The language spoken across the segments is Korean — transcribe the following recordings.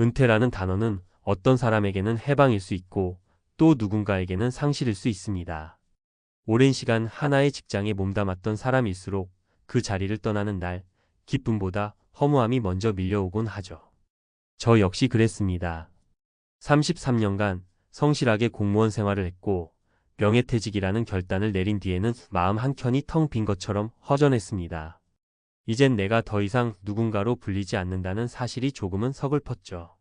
은퇴라는 단어는 어떤 사람에게는 해방일 수 있고 또 누군가에게는 상실일 수 있습니다. 오랜 시간 하나의 직장에 몸담았던 사람일수록 그 자리를 떠나는 날, 기쁨보다 허무함이 먼저 밀려오곤 하죠. 저 역시 그랬습니다. 33년간 성실하게 공무원 생활을 했고 명예퇴직이라는 결단을 내린 뒤에는 마음 한켠이 텅 빈 것처럼 허전했습니다. 이젠 내가 더 이상 누군가로 불리지 않는다는 사실이 조금은 서글펐죠.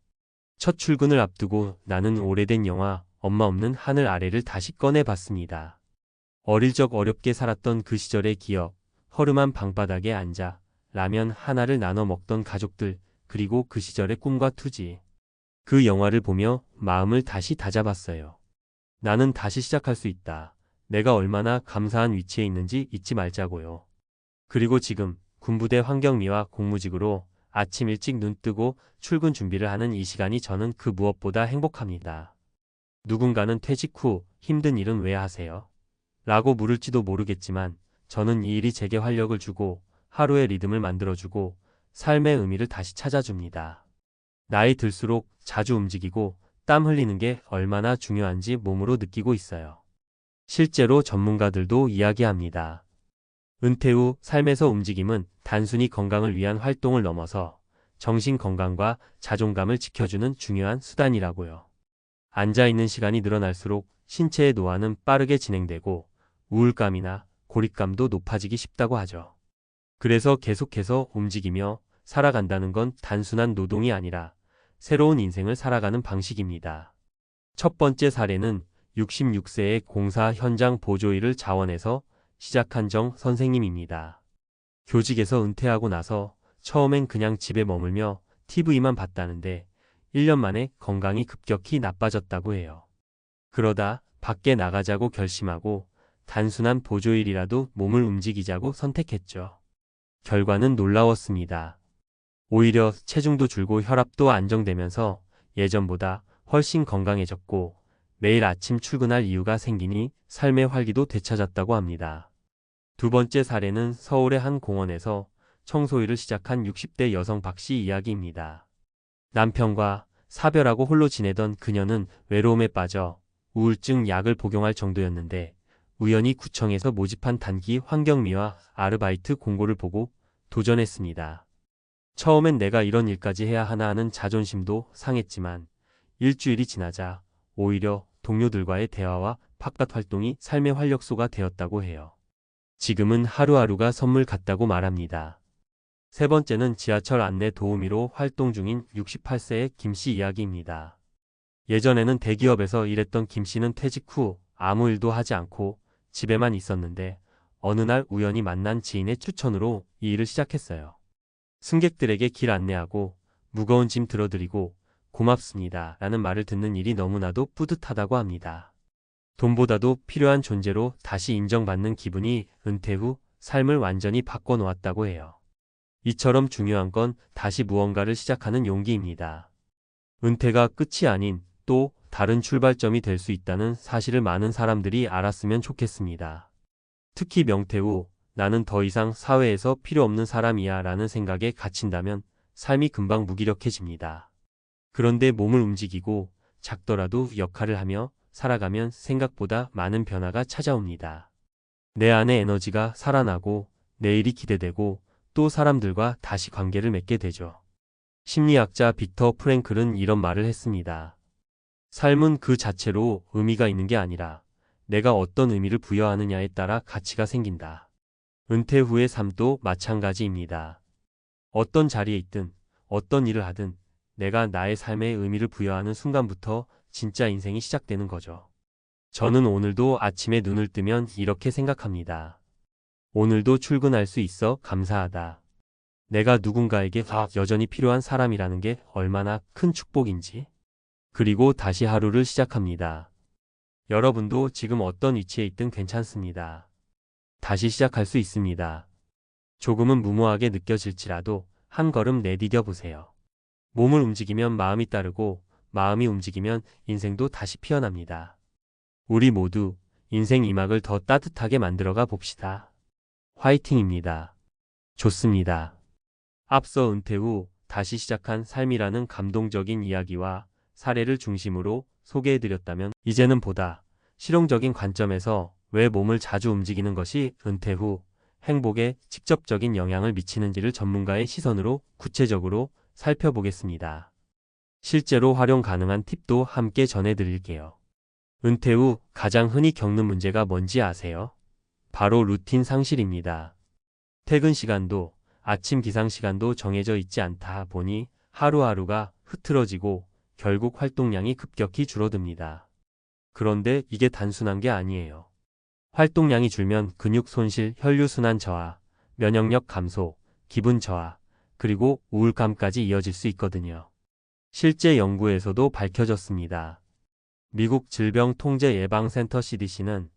첫 출근을 앞두고 나는 오래된 영화 엄마 없는 하늘 아래를 다시 꺼내봤습니다. 어릴 적 어렵게 살았던 그 시절의 기억, 허름한 방바닥에 앉아 라면 하나를 나눠 먹던 가족들, 그리고 그 시절의 꿈과 투지. 그 영화를 보며 마음을 다시 다잡았어요. 나는 다시 시작할 수 있다. 내가 얼마나 감사한 위치에 있는지 잊지 말자고요. 그리고 지금 군부대 환경미와 공무직으로 아침 일찍 눈 뜨고 출근 준비를 하는 이 시간이 저는 그 무엇보다 행복합니다. 누군가는 퇴직 후 힘든 일은 왜 하세요? 라고 물을지도 모르겠지만 저는 이 일이 제게 활력을 주고 하루의 리듬을 만들어주고 삶의 의미를 다시 찾아줍니다. 나이 들수록 자주 움직이고 땀 흘리는 게 얼마나 중요한지 몸으로 느끼고 있어요. 실제로 전문가들도 이야기합니다. 은퇴 후 삶에서 움직임은 단순히 건강을 위한 활동을 넘어서 정신 건강과 자존감을 지켜주는 중요한 수단이라고요. 앉아있는 시간이 늘어날수록 신체의 노화는 빠르게 진행되고 우울감이나 고립감도 높아지기 쉽다고 하죠. 그래서 계속해서 움직이며 살아간다는 건 단순한 노동이 아니라 새로운 인생을 살아가는 방식입니다. 첫 번째 사례는 66세의 공사 현장 보조일을 자원해서 시작한 정 선생님입니다. 교직에서 은퇴하고 나서 처음엔 그냥 집에 머물며 TV만 봤다는데 1년 만에 건강이 급격히 나빠졌다고 해요. 그러다 밖에 나가자고 결심하고 단순한 보조일이라도 몸을 움직이자고 선택했죠. 결과는 놀라웠습니다. 오히려 체중도 줄고 혈압도 안정되면서 예전보다 훨씬 건강해졌고 매일 아침 출근할 이유가 생기니 삶의 활기도 되찾았다고 합니다. 두 번째 사례는 서울의 한 공원에서 청소일을 시작한 60대 여성 박씨 이야기입니다. 남편과 사별하고 홀로 지내던 그녀는 외로움에 빠져 우울증 약을 복용할 정도였는데 우연히 구청에서 모집한 단기 환경미화 아르바이트 공고를 보고 도전했습니다. 처음엔 내가 이런 일까지 해야 하나 하는 자존심도 상했지만 일주일이 지나자 오히려 동료들과의 대화와 바깥 활동이 삶의 활력소가 되었다고 해요. 지금은 하루하루가 선물 같다고 말합니다. 세 번째는 지하철 안내 도우미로 활동 중인 68세의 김 씨 이야기입니다. 예전에는 대기업에서 일했던 김 씨는 퇴직 후 아무 일도 하지 않고 집에만 있었는데 어느 날 우연히 만난 지인의 추천으로 이 일을 시작했어요. 승객들에게 길 안내하고 무거운 짐 들어드리고 고맙습니다 라는 말을 듣는 일이 너무나도 뿌듯하다고 합니다. 돈보다도 필요한 존재로 다시 인정받는 기분이 은퇴 후 삶을 완전히 바꿔놓았다고 해요. 이처럼 중요한 건 다시 무언가를 시작하는 용기입니다. 은퇴가 끝이 아닌 또 다른 출발점이 될 수 있다는 사실을 많은 사람들이 알았으면 좋겠습니다. 특히 명퇴 후 나는 더 이상 사회에서 필요 없는 사람이야 라는 생각에 갇힌다면 삶이 금방 무기력해집니다. 그런데 몸을 움직이고 작더라도 역할을 하며 살아가면 생각보다 많은 변화가 찾아옵니다. 내 안의 에너지가 살아나고 내일이 기대되고 또 사람들과 다시 관계를 맺게 되죠. 심리학자 빅터 프랭클은 이런 말을 했습니다. 삶은 그 자체로 의미가 있는 게 아니라 내가 어떤 의미를 부여하느냐에 따라 가치가 생긴다. 은퇴 후의 삶도 마찬가지입니다. 어떤 자리에 있든 어떤 일을 하든 내가 나의 삶에 의미를 부여하는 순간부터 진짜 인생이 시작되는 거죠. 저는 오늘도 아침에 눈을 뜨면 이렇게 생각합니다. 오늘도 출근할 수 있어 감사하다. 내가 누군가에게 여전히 필요한 사람이라는 게 얼마나 큰 축복인지. 그리고 다시 하루를 시작합니다. 여러분도 지금 어떤 위치에 있든 괜찮습니다. 다시 시작할 수 있습니다. 조금은 무모하게 느껴질지라도 한 걸음 내디뎌 보세요. 몸을 움직이면 마음이 따르고 마음이 움직이면 인생도 다시 피어납니다. 우리 모두 인생 2막을 더 따뜻하게 만들어가 봅시다. 화이팅입니다. 좋습니다. 앞서 은퇴 후 다시 시작한 삶이라는 감동적인 이야기와 사례를 중심으로 소개해드렸다면 이제는 보다 실용적인 관점에서 왜 몸을 자주 움직이는 것이 은퇴 후 행복에 직접적인 영향을 미치는지를 전문가의 시선으로 구체적으로 살펴보겠습니다. 실제로 활용 가능한 팁도 함께 전해드릴게요. 은퇴 후 가장 흔히 겪는 문제가 뭔지 아세요? 바로 루틴 상실입니다. 퇴근 시간도 아침 기상 시간도 정해져 있지 않다 보니 하루하루가 흐트러지고 결국 활동량이 급격히 줄어듭니다. 그런데 이게 단순한 게 아니에요. 활동량이 줄면 근육 손실, 혈류순환 저하, 면역력 감소, 기분 저하, 그리고 우울감까지 이어질 수 있거든요. 실제 연구에서도 밝혀졌습니다. 미국 질병통제예방센터 CDC는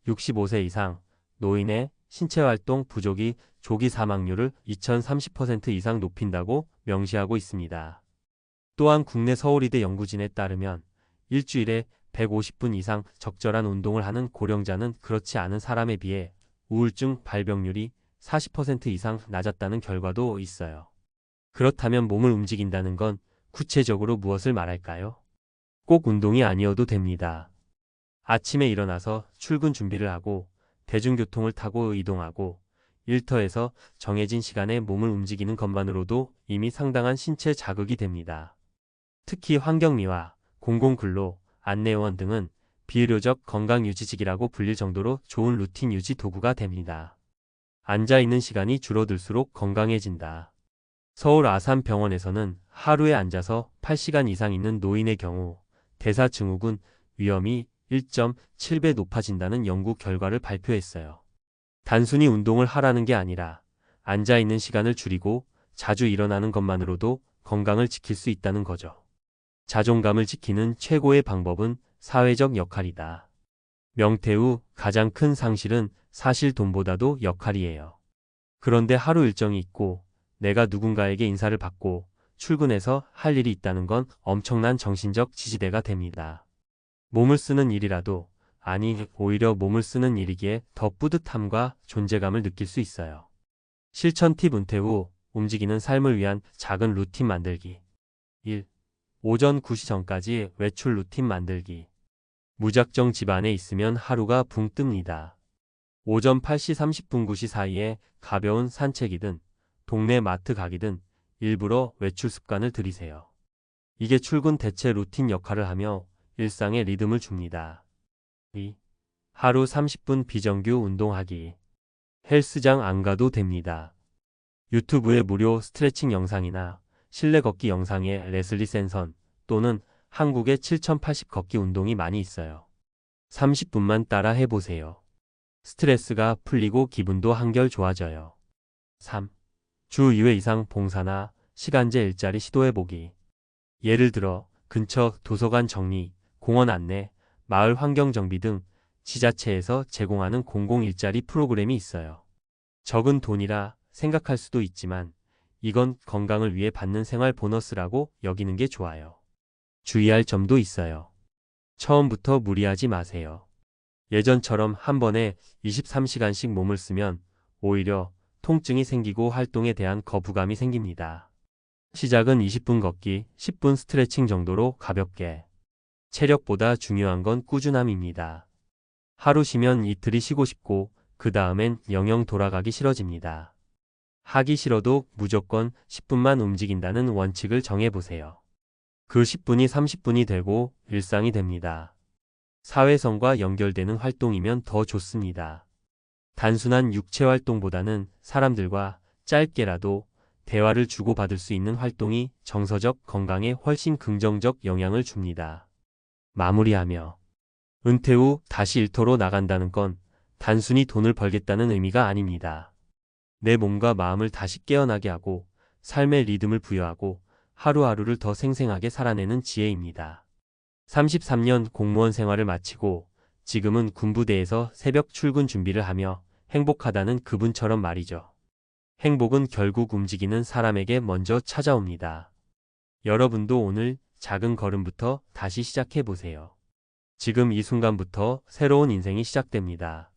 65세 이상 노인의 신체활동 부족이 조기 사망률을 2030% 이상 높인다고 명시하고 있습니다. 또한 국내 서울의대 연구진에 따르면 일주일에 150분 이상 적절한 운동을 하는 고령자는 그렇지 않은 사람에 비해 우울증 발병률이 40% 이상 낮았다는 결과도 있어요. 그렇다면 몸을 움직인다는 건 구체적으로 무엇을 말할까요? 꼭 운동이 아니어도 됩니다. 아침에 일어나서 출근 준비를 하고 대중교통을 타고 이동하고 일터에서 정해진 시간에 몸을 움직이는 것만으로도 이미 상당한 신체 자극이 됩니다. 특히 환경미화, 공공근로, 안내원 등은 비의료적 건강유지직이라고 불릴 정도로 좋은 루틴 유지 도구가 됩니다. 앉아있는 시간이 줄어들수록 건강해진다. 서울 아산병원에서는 하루에 앉아서 8시간 이상 있는 노인의 경우 대사증후군 위험이 1.7배 높아진다는 연구 결과를 발표했어요. 단순히 운동을 하라는 게 아니라 앉아있는 시간을 줄이고 자주 일어나는 것만으로도 건강을 지킬 수 있다는 거죠. 자존감을 지키는 최고의 방법은 사회적 역할이다. 명퇴 후 가장 큰 상실은 사실 돈보다도 역할이에요. 그런데 하루 일정이 있고 내가 누군가에게 인사를 받고 출근해서 할 일이 있다는 건 엄청난 정신적 지지대가 됩니다. 몸을 쓰는 일이라도 아니 오히려 몸을 쓰는 일이기에 더 뿌듯함과 존재감을 느낄 수 있어요. 실천 팁 은퇴 후 움직이는 삶을 위한 작은 루틴 만들기. 1. 오전 9시 전까지 외출 루틴 만들기. 무작정 집 안에 있으면 하루가 붕 뜹니다. 오전 8시 30분 9시 사이에 가벼운 산책이든 동네 마트 가기든 일부러 외출 습관을 들이세요. 이게 출근 대체 루틴 역할을 하며 일상에 리듬을 줍니다. 2. 하루 30분 비정규 운동하기. 헬스장 안 가도 됩니다. 유튜브에 무료 스트레칭 영상이나 실내 걷기 영상에 레슬리 센선 또는 한국의 7080 걷기 운동이 많이 있어요. 30분만 따라 해보세요. 스트레스가 풀리고 기분도 한결 좋아져요. 3. 주 2회 이상 봉사나 시간제 일자리 시도해보기. 예를 들어 근처 도서관 정리, 공원 안내, 마을 환경 정비 등 지자체에서 제공하는 공공 일자리 프로그램이 있어요. 적은 돈이라 생각할 수도 있지만 이건 건강을 위해 받는 생활 보너스라고 여기는 게 좋아요. 주의할 점도 있어요. 처음부터 무리하지 마세요. 예전처럼 한 번에 23시간씩 몸을 쓰면 오히려 통증이 생기고 활동에 대한 거부감이 생깁니다. 시작은 20분 걷기, 10분 스트레칭 정도로 가볍게. 체력보다 중요한 건 꾸준함입니다. 하루 쉬면 이틀이 쉬고 싶고 그 다음엔 영영 돌아가기 싫어집니다. 하기 싫어도 무조건 10분만 움직인다는 원칙을 정해보세요. 그 10분이 30분이 되고 일상이 됩니다. 사회성과 연결되는 활동이면 더 좋습니다. 단순한 육체활동보다는 사람들과 짧게라도 대화를 주고받을 수 있는 활동이 정서적 건강에 훨씬 긍정적 영향을 줍니다. 마무리하며 은퇴 후 다시 일터로 나간다는 건 단순히 돈을 벌겠다는 의미가 아닙니다. 내 몸과 마음을 다시 깨어나게 하고 삶의 리듬을 부여하고 하루하루를 더 생생하게 살아내는 지혜입니다. 33년 공무원 생활을 마치고 지금은 군부대에서 새벽 출근 준비를 하며 행복하다는 그분처럼 말이죠. 행복은 결국 움직이는 사람에게 먼저 찾아옵니다. 여러분도 오늘 작은 걸음부터 다시 시작해보세요. 지금 이 순간부터 새로운 인생이 시작됩니다.